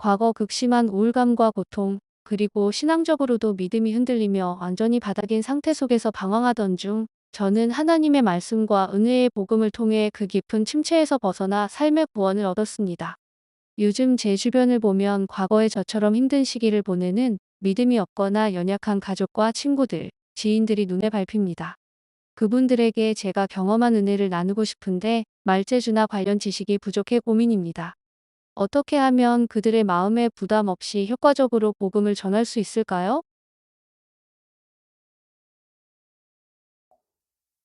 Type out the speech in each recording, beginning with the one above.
과거 극심한 우울감과 고통, 그리고 신앙적으로도 믿음이 흔들리며 완전히 바닥인 상태 속에서 방황하던 중, 저는 하나님의 말씀과 은혜의 복음을 통해 그 깊은 침체에서 벗어나 삶의 구원을 얻었습니다. 요즘 제 주변을 보면 과거에 저처럼 힘든 시기를 보내는 믿음이 없거나 연약한 가족과 친구들, 지인들이 눈에 밟힙니다. 그분들에게 제가 경험한 은혜를 나누고 싶은데 말재주나 관련 지식이 부족해 고민입니다. 어떻게 하면 그들의 마음에 부담 없이 효과적으로 복음을 전할 수 있을까요?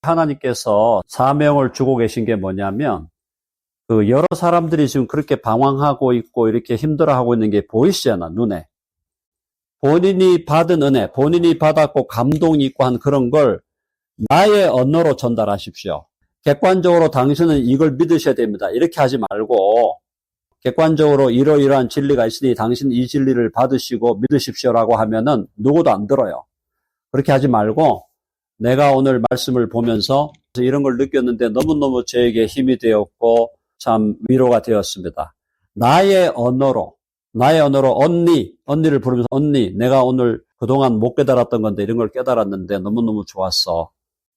하나님께서 사명을 주고 계신 게 뭐냐면, 여러 사람들이 지금 그렇게 방황하고 있고 이렇게 힘들어하고 있는 게 보이시잖아, 눈에. 본인이 받은 은혜, 본인이 받았고 감동이 있고 한 그런 걸 나의 언어로 전달하십시오. 객관적으로 당신은 이걸 믿으셔야 됩니다. 이렇게 하지 말고, 객관적으로 이러이러한 진리가 있으니 당신 이 진리를 받으시고 믿으십시오라고 하면은 누구도 안 들어요. 그렇게 하지 말고, 내가 오늘 말씀을 보면서 이런 걸 느꼈는데 너무너무 저에게 힘이 되었고 참 위로가 되었습니다. 나의 언어로 언니를 부르면서 언니, 내가 오늘 그동안 못 깨달았던 건데 이런 걸 깨달았는데 너무너무 좋았어.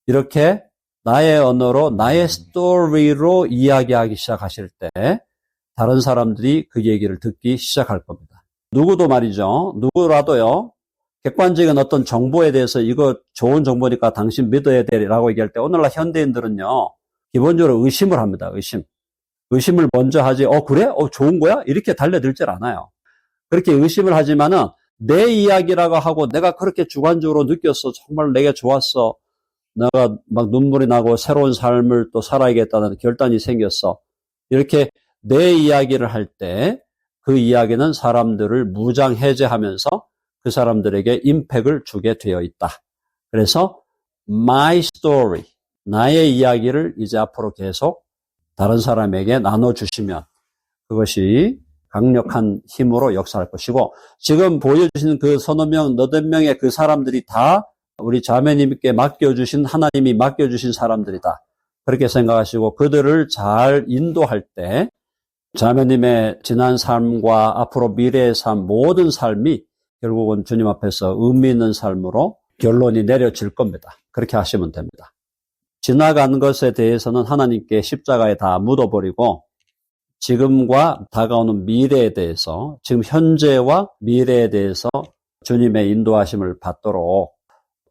이렇게 나의 언어로 나의 스토리로 이야기하기 시작하실 때 다른 사람들이 그 얘기를 듣기 시작할 겁니다. 누구도 말이죠. 누구라도요. 객관적인 어떤 정보에 대해서 이거 좋은 정보니까 당신 믿어야 되라고 얘기할 때 오늘날 현대인들은요. 기본적으로 의심을 합니다. 의심을 먼저 하지. 그래? 좋은 거야? 이렇게 달려들질 않아요. 그렇게 의심을 하지만은 내 이야기라고 하고 내가 그렇게 주관적으로 느꼈어. 정말 내게 좋았어. 내가 막 눈물이 나고 새로운 삶을 또 살아야겠다는 결단이 생겼어. 이렇게 내 이야기를 할 때 그 이야기는 사람들을 무장해제하면서 그 사람들에게 임팩을 주게 되어 있다. 그래서 my story, 나의 이야기를 이제 앞으로 계속 다른 사람에게 나눠주시면 그것이 강력한 힘으로 역사할 것이고, 지금 보여주시는 그 서너 명, 너댓 명의 그 사람들이 다 우리 자매님께 맡겨주신, 하나님이 맡겨주신 사람들이다. 그렇게 생각하시고 그들을 잘 인도할 때 자매님의 지난 삶과 앞으로 미래의 삶, 모든 삶이 결국은 주님 앞에서 의미 있는 삶으로 결론이 내려질 겁니다. 그렇게 하시면 됩니다. 지나간 것에 대해서는 하나님께 십자가에 다 묻어버리고 지금과 다가오는 미래에 대해서, 지금 현재와 미래에 대해서 주님의 인도하심을 받도록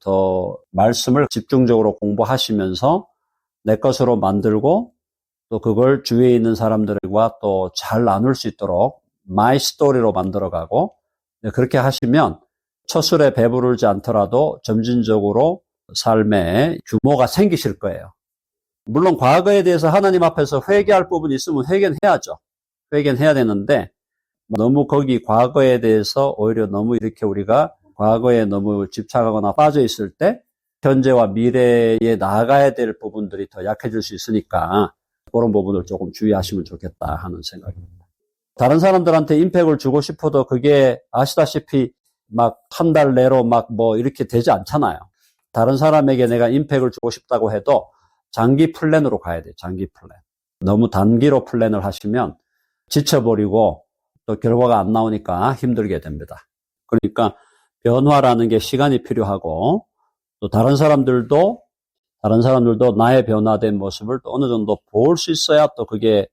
더 말씀을 집중적으로 공부하시면서 내 것으로 만들고 또 그걸 주위에 있는 사람들과 또 잘 나눌 수 있도록 마이 스토리로 만들어가고, 그렇게 하시면 첫 술에 배부르지 않더라도 점진적으로 삶의 규모가 생기실 거예요. 물론 과거에 대해서 하나님 앞에서 회개할 부분이 있으면 회개는 해야죠. 회개는 해야 되는데 너무 거기 과거에 대해서 오히려 너무 이렇게 우리가 과거에 너무 집착하거나 빠져 있을 때 현재와 미래에 나아가야 될 부분들이 더 약해질 수 있으니까 그런 부분을 조금 주의하시면 좋겠다 하는 생각입니다. 다른 사람들한테 임팩을 주고 싶어도 그게 아시다시피 막 한 달 내로 막 뭐 이렇게 되지 않잖아요. 다른 사람에게 내가 임팩을 주고 싶다고 해도 장기 플랜으로 가야 돼요. 장기 플랜. 너무 단기로 플랜을 하시면 지쳐버리고 또 결과가 안 나오니까 힘들게 됩니다. 그러니까 변화라는 게 시간이 필요하고 또 다른 사람들도 나의 변화된 모습을 또 어느 정도 볼 수 있어야 또 그게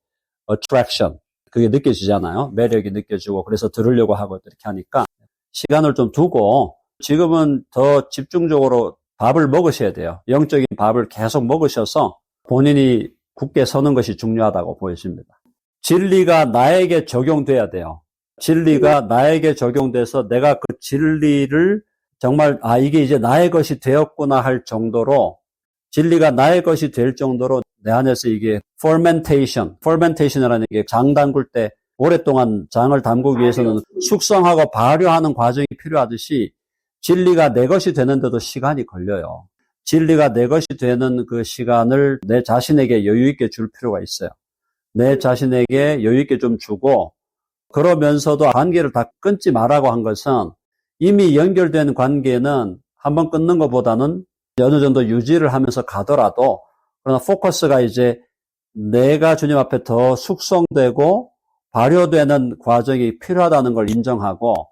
attraction, 그게 느껴지잖아요. 매력이 느껴지고 그래서 들으려고 하고 이렇게 하니까 시간을 좀 두고 지금은 더 집중적으로 밥을 먹으셔야 돼요. 영적인 밥을 계속 먹으셔서 본인이 굳게 서는 것이 중요하다고 보여집니다. 진리가 나에게 적용돼야 돼요. 진리가 나에게 적용돼서 내가 그 진리를 정말 이게 이제 나의 것이 되었구나 할 정도로, 진리가 나의 것이 될 정도로 내 안에서 이게 fermentation이라는 게 장 담글 때 오랫동안 장을 담그기 위해서는 숙성하고 발효하는 과정이 필요하듯이 진리가 내 것이 되는데도 시간이 걸려요. 진리가 내 것이 되는 그 시간을 내 자신에게 여유 있게 줄 필요가 있어요. 내 자신에게 여유 있게 좀 주고, 그러면서도 관계를 다 끊지 말라고 한 것은 이미 연결된 관계는 한번 끊는 것보다는 어느 정도 유지를 하면서 가더라도, 그러나 포커스가 이제 내가 주님 앞에 더 숙성되고 발효되는 과정이 필요하다는 걸 인정하고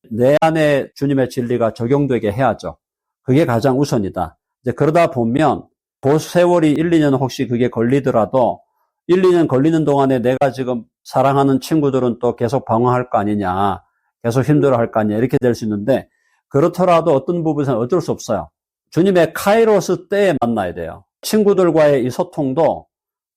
내 안에 주님의 진리가 적용되게 해야죠. 그게 가장 우선이다. 이제 그러다 보면 그 세월이 1, 2년 혹시 그게 걸리더라도 1, 2년 걸리는 동안에 내가 지금 사랑하는 친구들은 또 계속 방황할 거 아니냐, 계속 힘들어할 거 아니냐 이렇게 될 수 있는데 그렇더라도 어떤 부분에서는 어쩔 수 없어요. 주님의 카이로스 때에 만나야 돼요. 친구들과의 이 소통도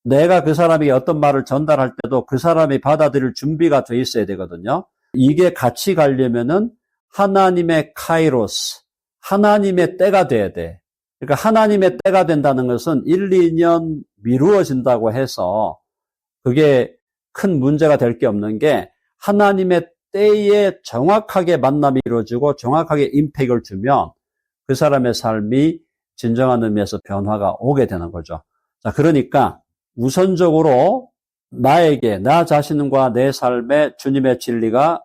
내가 그 사람에게 어떤 말을 전달할 때도 그 사람이 받아들일 준비가 돼 있어야 되거든요. 이게 같이 가려면은 하나님의 카이로스, 하나님의 때가 돼야 돼. 그러니까 하나님의 때가 된다는 것은 1, 2년 미루어진다고 해서 그게 큰 문제가 될 게 없는 게 하나님의 때에 정확하게 만남이 이루어지고 정확하게 임팩을 주면 그 사람의 삶이 진정한 의미에서 변화가 오게 되는 거죠. 자, 그러니까 우선적으로 나에게, 나 자신과 내 삶에 주님의 진리가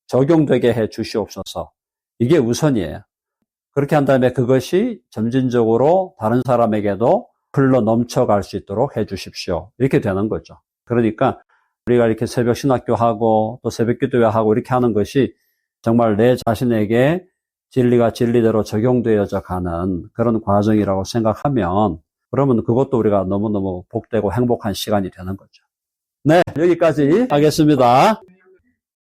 적용되게 해 주시옵소서. 이게 우선이에요. 그렇게 한 다음에 그것이 점진적으로 다른 사람에게도 흘러 넘쳐갈 수 있도록 해 주십시오. 이렇게 되는 거죠. 그러니까 우리가 이렇게 새벽 신학교하고 또 새벽 기도회하고 이렇게 하는 것이 정말 내 자신에게 진리가 진리대로 적용되어져 가는 그런 과정이라고 생각하면 그러면 그것도 우리가 너무너무 복되고 행복한 시간이 되는 거죠. 네, 여기까지 하겠습니다.